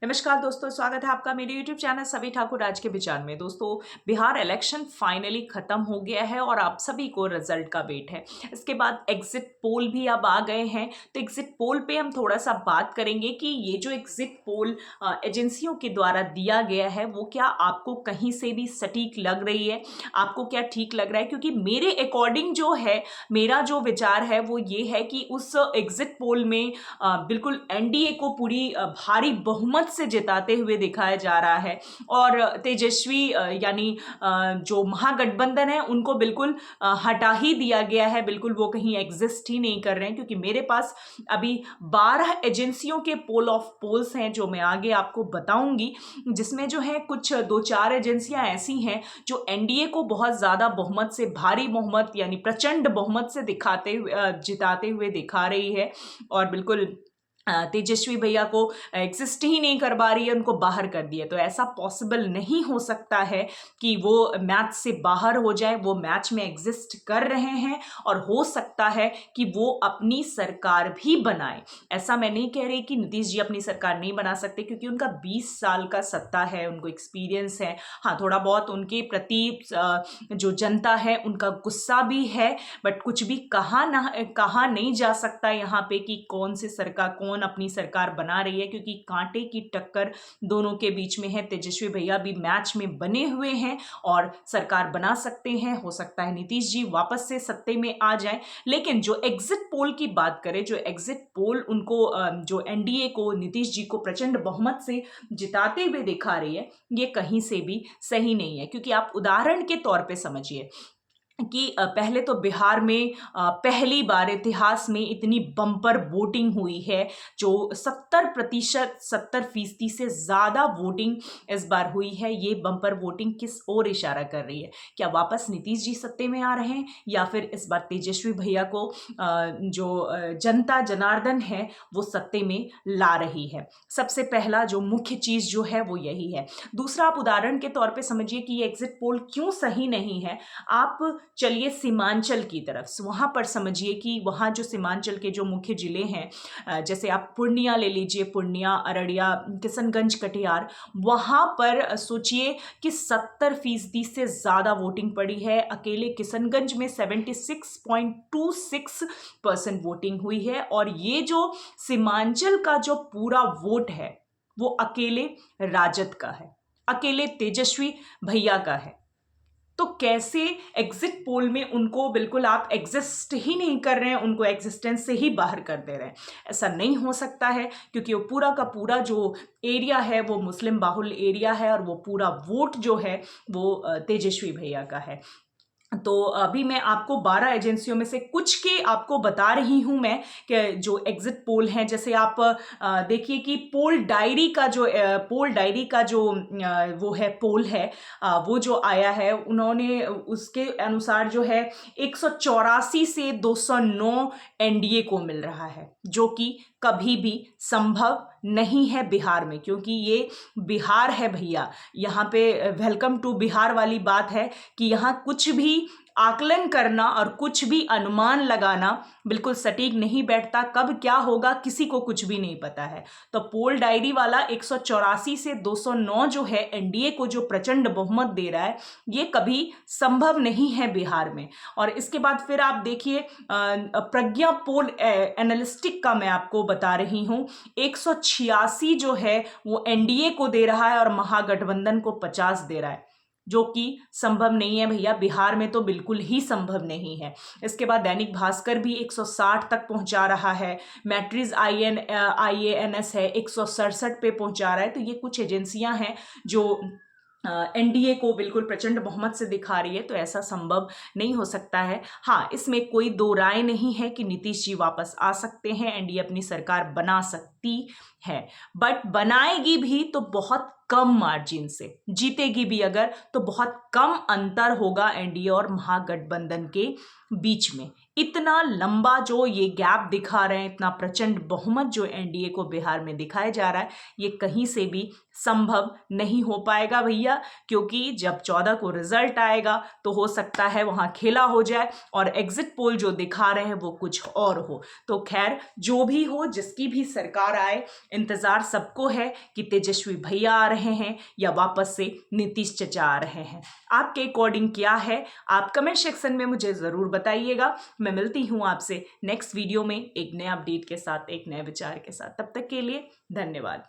नमस्कार दोस्तों, स्वागत है आपका मेरे YouTube चैनल सभी ठाकुर आज के विचार में। दोस्तों, बिहार इलेक्शन फाइनली खत्म हो गया है और आप सभी को रिजल्ट का वेट है। इसके बाद एग्जिट पोल भी अब आ गए हैं, तो एग्जिट पोल पे हम थोड़ा सा बात करेंगे कि ये जो एग्जिट पोल एजेंसियों के द्वारा दिया गया है वो क्या आपको कहीं से भी सटीक लग रही है, आपको क्या ठीक लग रहा है। क्योंकि मेरे अकॉर्डिंग जो है, मेरा जो विचार है वो ये है कि उस एग्जिट पोल में बिल्कुल एनडीए को पूरी भारी बहुमत से जिताते हुए दिखाया जा रहा है और तेजस्वी यानी जो महागठबंधन है उनको बिल्कुल हटा ही दिया गया है, बिल्कुल वो कहीं एग्जिस्ट ही नहीं कर रहे हैं। क्योंकि मेरे पास अभी 12 एजेंसियों के पोल ऑफ पोल्स हैं जो मैं आगे आपको बताऊंगी, जिसमें जो है कुछ 2-4 एजेंसियां ऐसी हैं जो एनडीए को बहुत ज्यादा बहुमत से, भारी बहुमत यानी प्रचंड बहुमत से दिखाते हुए जिताते हुए दिखा रही है और बिल्कुल तेजस्वी भैया को एग्जिस्ट ही नहीं कर पा रही है, उनको बाहर कर दिया। तो ऐसा पॉसिबल नहीं हो सकता है कि वो मैच से बाहर हो जाए, वो मैच में एग्जिस्ट कर रहे हैं और हो सकता है कि वो अपनी सरकार भी बनाए। ऐसा मैं नहीं कह रही कि नीतीश जी अपनी सरकार नहीं बना सकते, क्योंकि उनका 20 साल का सत्ता है, उनको एक्सपीरियंस है। हाँ, थोड़ा बहुत उनके प्रति जो जनता है उनका गुस्सा भी है, बट कुछ भी कहा नहीं जा सकता यहाँ पे कि कौन सी सरकार, कौन अपनी सरकार बना रही है, क्योंकि कांटे की टक्कर दोनों के बीच में है। तेजस्वी भैया भी मैच में बने हुए हैं और सरकार बना सकते हैं, हो सकता है नीतीश जी वापस से सत्ते में आ जाएं। लेकिन जो एग्जिट पोल की बात करें, जो एग्जिट पोल उनको जो एनडीए को, नीतीश जी को प्रचंड बहुमत से जिताते हुए दिखा रही है, ये कहीं से भी सही नहीं है। क्योंकि आप उदाहरण के तौर पे समझिए कि पहले तो बिहार में पहली बार इतिहास में इतनी बम्पर वोटिंग हुई है, जो 70% 70% से ज़्यादा वोटिंग इस बार हुई है। ये बम्पर वोटिंग किस ओर इशारा कर रही है? क्या वापस नीतीश जी सत्ते में आ रहे हैं, या फिर इस बार तेजस्वी भैया को जो जनता जनार्दन है वो सत्ते में ला रही है? सबसे पहला जो मुख्य चीज़ जो है वो यही है। दूसरा, आप उदाहरण के तौर पे समझिए कि ये एग्जिट पोल क्यों सही नहीं है। आप चलिए सीमांचल की तरफ, वहां पर समझिए कि वहां जो सीमांचल के जो मुख्य जिले हैं, जैसे आप पूर्णिया ले लीजिए, पूर्णिया, अररिया, किशनगंज, कटिहार, वहां पर सोचिए कि 70% से ज्यादा वोटिंग पड़ी है। अकेले किशनगंज में 76.26% वोटिंग हुई है और ये जो सीमांचल का जो पूरा वोट है वो अकेले राजद का है, अकेले तेजस्वी भैया का है। तो कैसे एग्जिट पोल में उनको बिल्कुल आप एग्जिस्ट ही नहीं कर रहे हैं, उनको एग्जिस्टेंस से ही बाहर कर दे रहे हैं? ऐसा नहीं हो सकता है, क्योंकि वो पूरा का पूरा जो एरिया है वो मुस्लिम बाहुल एरिया है और वो पूरा वोट जो है वो तेजस्वी भैया का है। तो अभी मैं आपको 12 एजेंसियों में से कुछ के आपको बता रही हूं मैं, कि जो एग्जिट पोल हैं। जैसे आप देखिए कि पोल डायरी का जो वो है, पोल है, वो जो आया है, उन्होंने उसके अनुसार जो है 184 से 209 एनडीए को मिल रहा है, जो कि कभी भी संभव नहीं है बिहार में। क्योंकि ये बिहार है भैया, यहाँ पे वेलकम टू बिहार वाली बात है कि यहाँ कुछ भी आकलन करना और कुछ भी अनुमान लगाना बिल्कुल सटीक नहीं बैठता। कब क्या होगा किसी को कुछ भी नहीं पता है। तो पोल डायरी वाला 184 से 209 जो है एनडीए को जो प्रचंड बहुमत दे रहा है, ये कभी संभव नहीं है बिहार में। और इसके बाद फिर आप देखिए, प्रज्ञा पोल एनालिस्टिक का मैं आपको बता रही हूं, 186 जो है वो एनडीए को दे रहा है और महागठबंधन को 50 दे रहा है, जो कि संभव नहीं है भैया, बिहार में तो बिल्कुल ही संभव नहीं है। इसके बाद दैनिक भास्कर भी 160 तक पहुंचा रहा है, मैट्रिज IANS है 167 पे पहुंचा रहा है। तो ये कुछ एजेंसियां हैं जो एनडीए को बिल्कुल प्रचंड बहुमत से दिखा रही है। तो ऐसा संभव नहीं हो सकता है। हाँ, इसमें कोई दो राय नहीं है कि नीतीश जी वापस आ सकते हैं, एनडीए अपनी सरकार बना सकती है, बट बनाएगी भी तो बहुत कम मार्जिन से। जीतेगी भी अगर तो बहुत कम अंतर होगा एनडीए और महागठबंधन के बीच में। इतना लंबा जो ये गैप दिखा रहे हैं, इतना प्रचंड बहुमत जो एनडीए को बिहार में दिखाया जा रहा है, ये कहीं से भी संभव नहीं हो पाएगा भैया, क्योंकि जब 14 को रिजल्ट आएगा तो हो सकता है वहां खेला हो जाए और एग्जिट पोल जो दिखा रहे हैं वो कुछ और हो। तो खैर, जो भी हो, जिसकी भी सरकार आए, इंतजार सबको है कि तेजस्वी भैया आ रहे हैं या वापस से नीतीश चचा आ रहे हैं। आपके अकॉर्डिंग क्या है, आप कमेंट सेक्शन में मुझे जरूर बताइएगा। मैं मिलती हूं आपसे नेक्स्ट वीडियो में एक नए अपडेट के साथ, एक नए विचार के साथ। तब तक के लिए धन्यवाद।